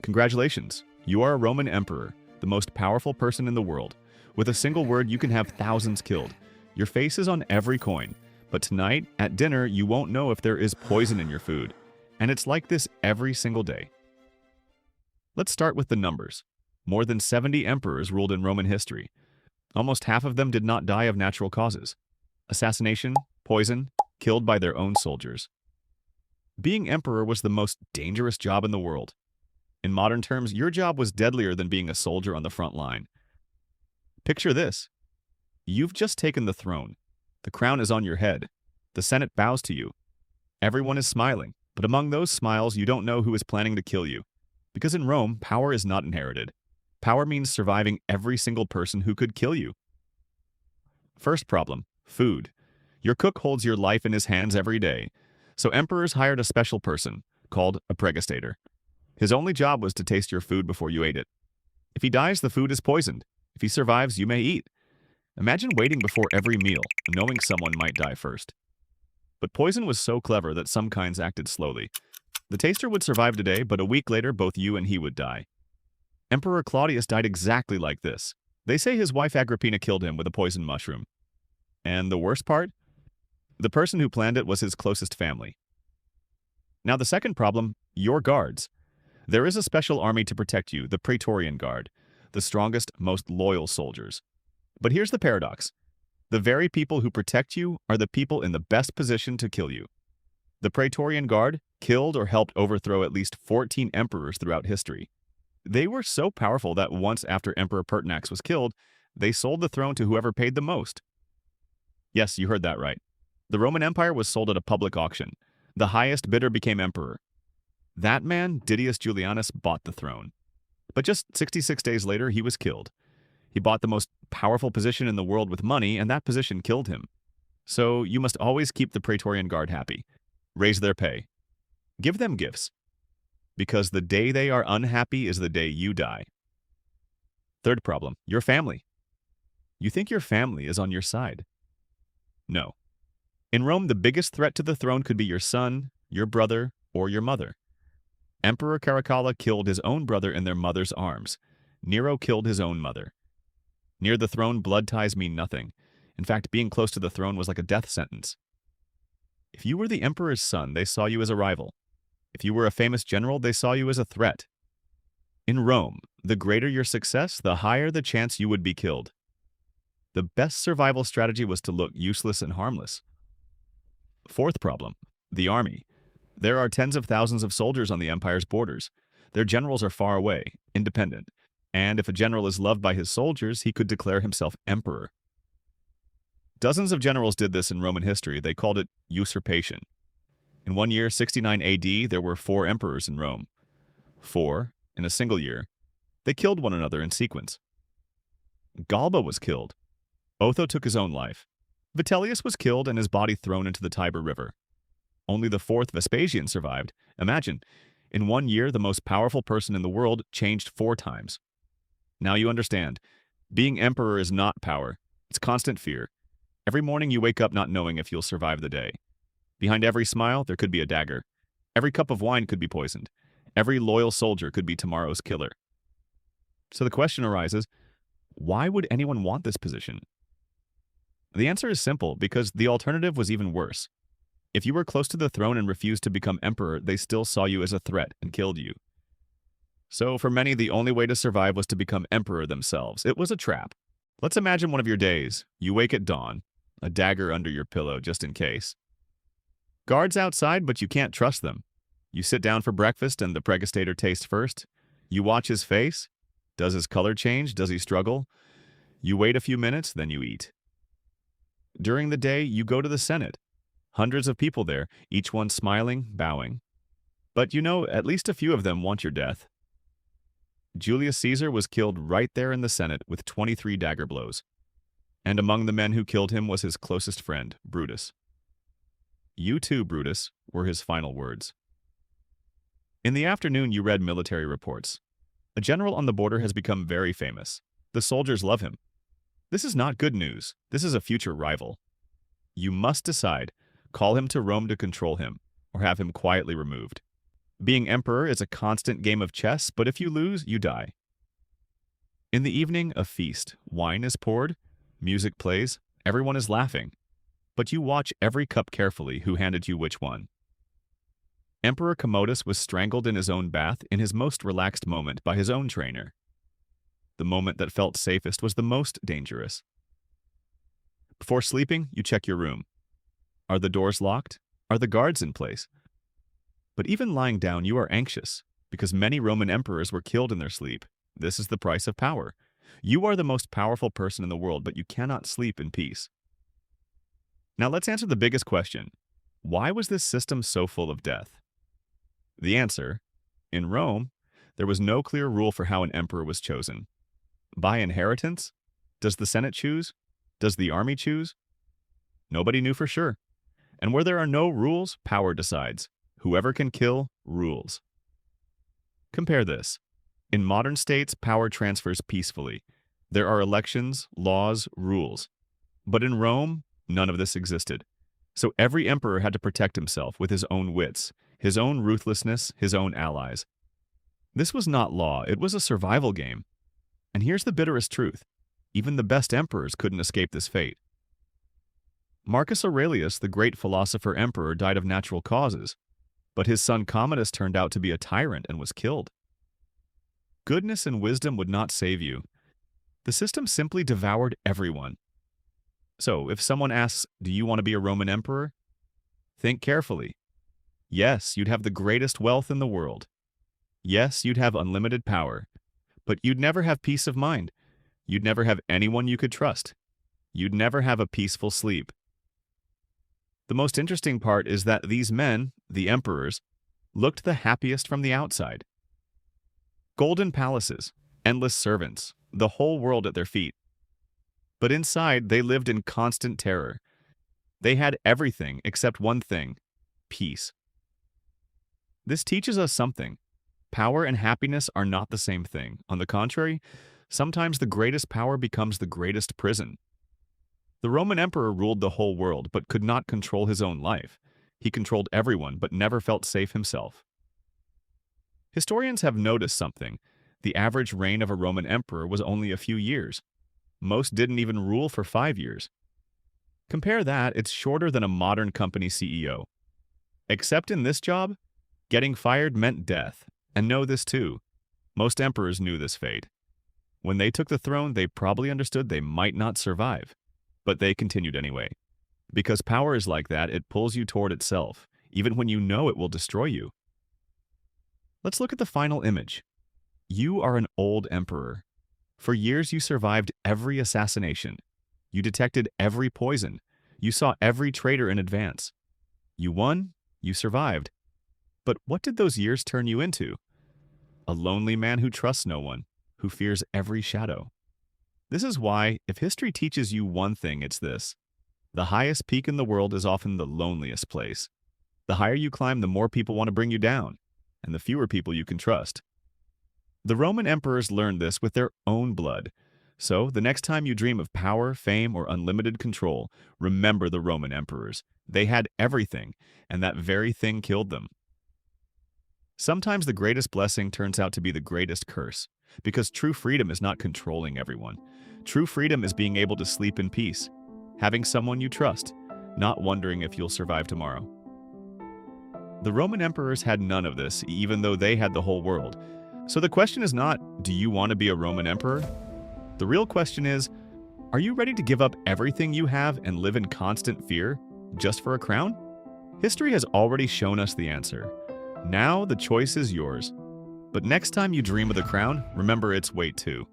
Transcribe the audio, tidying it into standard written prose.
Congratulations, you are a Roman emperor, the most powerful person in the world. With a single word, you can have thousands killed. Your face is on every coin, but tonight, at dinner, you won't know if there is poison in your food. And it's like this every single day. Let's start with the numbers. More than 70 emperors ruled in Roman history. Almost half of them did not die of natural causes. Assassination, poison, killed by their own soldiers. Being emperor was the most dangerous job in the world. In modern terms, your job was deadlier than being a soldier on the front line. Picture this. You've just taken the throne. The crown is on your head. The Senate bows to you. Everyone is smiling, but among those smiles, you don't know who is planning to kill you. Because in Rome, power is not inherited. Power means surviving every single person who could kill you. First problem, food. Your cook holds your life in his hands every day. So emperors hired a special person, called a praetorian. His only job was to taste your food before you ate it. If he dies, the food is poisoned. If he survives, you may eat. Imagine waiting before every meal, knowing someone might die first. But poison was so clever that some kinds acted slowly. The taster would survive today, but a week later, both you and he would die. Emperor Claudius died exactly like this. They say his wife Agrippina killed him with a poisoned mushroom. And the worst part? The person who planned it was his closest family. Now the second problem, your guards. There is a special army to protect you, the Praetorian Guard, the strongest, most loyal soldiers. But here's the paradox. The very people who protect you are the people in the best position to kill you. The Praetorian Guard killed or helped overthrow at least 14 emperors throughout history. They were so powerful that once after Emperor Pertinax was killed, they sold the throne to whoever paid the most. Yes, you heard that right. The Roman Empire was sold at a public auction. The highest bidder became emperor. That man, Didius Julianus, bought the throne. But just 66 days later, he was killed. He bought the most powerful position in the world with money, and that position killed him. So you must always keep the Praetorian Guard happy. Raise their pay. Give them gifts. Because the day they are unhappy is the day you die. Third problem, your family. You think your family is on your side. No. In Rome, the biggest threat to the throne could be your son, your brother, or your mother. Emperor Caracalla killed his own brother in their mother's arms. Nero killed his own mother. Near the throne, blood ties mean nothing. In fact, being close to the throne was like a death sentence. If you were the emperor's son, they saw you as a rival. If you were a famous general, they saw you as a threat. In Rome, the greater your success, the higher the chance you would be killed. The best survival strategy was to look useless and harmless. Fourth problem, the army. There are tens of thousands of soldiers on the empire's borders. Their generals are far away, independent. And if a general is loved by his soldiers, he could declare himself emperor. Dozens of generals did this in Roman history. They called it usurpation. In 1 year, 69 AD, there were 4 emperors in Rome. 4 in a single year. They killed one another in sequence. Galba was killed. Otho took his own life. Vitellius was killed and his body thrown into the Tiber River. Only the 4th Vespasian survived. Imagine, in 1 year, the most powerful person in the world changed 4 times. Now you understand. Being emperor is not power. It's constant fear. Every morning you wake up not knowing if you'll survive the day. Behind every smile, there could be a dagger. Every cup of wine could be poisoned. Every loyal soldier could be tomorrow's killer. So the question arises, why would anyone want this position? The answer is simple, because the alternative was even worse. If you were close to the throne and refused to become emperor, they still saw you as a threat and killed you. So for many, the only way to survive was to become emperor themselves. It was a trap. Let's imagine one of your days. You wake at dawn, a dagger under your pillow just in case. Guards outside, but you can't trust them. You sit down for breakfast and the praetorian tastes first. You watch his face. Does his color change? Does he struggle? You wait a few minutes, then you eat. During the day, you go to the Senate. Hundreds of people there, each one smiling, bowing. But you know, at least a few of them want your death. Julius Caesar was killed right there in the Senate with 23 dagger blows. And among the men who killed him was his closest friend, Brutus. "You too, Brutus," were his final words. In the afternoon, you read military reports. A general on the border has become very famous. The soldiers love him. This is not good news. This is a future rival. You must decide, call him to Rome to control him, or have him quietly removed. Being emperor is a constant game of chess, but if you lose, you die. In the evening, a feast. Wine is poured, music plays, everyone is laughing. But you watch every cup carefully who handed you which one. Emperor Commodus was strangled in his own bath in his most relaxed moment by his own trainer. The moment that felt safest was the most dangerous. Before sleeping, you check your room. Are the doors locked? Are the guards in place? But even lying down, you are anxious, because many Roman emperors were killed in their sleep. This is the price of power. You are the most powerful person in the world, but you cannot sleep in peace. Now let's answer the biggest question. Why was this system so full of death? The answer: in Rome, there was no clear rule for how an emperor was chosen. By inheritance? Does the Senate choose? Does the army choose? Nobody knew for sure. And where there are no rules, power decides. Whoever can kill, rules. Compare this. In modern states, power transfers peacefully. There are elections, laws, rules. But in Rome, none of this existed. So every emperor had to protect himself with his own wits, his own ruthlessness, his own allies. This was not law, it was a survival game. And here's the bitterest truth. Even the best emperors couldn't escape this fate. Marcus Aurelius, the great philosopher-emperor, died of natural causes, but his son Commodus turned out to be a tyrant and was killed. Goodness and wisdom would not save you. The system simply devoured everyone. So, if someone asks, do you want to be a Roman emperor? Think carefully. Yes, you'd have the greatest wealth in the world. Yes, you'd have unlimited power. But you'd never have peace of mind. You'd never have anyone you could trust. You'd never have a peaceful sleep. The most interesting part is that these men, the emperors, looked the happiest from the outside. Golden palaces, endless servants, the whole world at their feet. But inside, they lived in constant terror. They had everything except one thing: peace. This teaches us something. Power and happiness are not the same thing. On the contrary, sometimes the greatest power becomes the greatest prison. The Roman emperor ruled the whole world, but could not control his own life. He controlled everyone, but never felt safe himself. Historians have noticed something. The average reign of a Roman emperor was only a few years. Most didn't even rule for 5 years. Compare that, it's shorter than a modern company CEO. Except in this job, getting fired meant death. And know this too. Most emperors knew this fate. When they took the throne, they probably understood they might not survive. But they continued anyway. Because power is like that, it pulls you toward itself, even when you know it will destroy you. Let's look at the final image. You are an old emperor. For years you survived every assassination. You detected every poison. You saw every traitor in advance. You won, you survived. But what did those years turn you into? A lonely man who trusts no one, who fears every shadow. This is why, if history teaches you one thing, it's this. The highest peak in the world is often the loneliest place. The higher you climb, the more people want to bring you down, and the fewer people you can trust. The Roman emperors learned this with their own blood. So, the next time you dream of power, fame, or unlimited control, remember the Roman emperors. They had everything, and that very thing killed them. Sometimes the greatest blessing turns out to be the greatest curse, because true freedom is not controlling everyone. True freedom is being able to sleep in peace, having someone you trust, not wondering if you'll survive tomorrow. The Roman emperors had none of this, even though they had the whole world. So the question is not, do you want to be a Roman emperor? The real question is, are you ready to give up everything you have and live in constant fear, just for a crown? History has already shown us the answer. Now the choice is yours. But next time you dream of the crown, remember its weight too.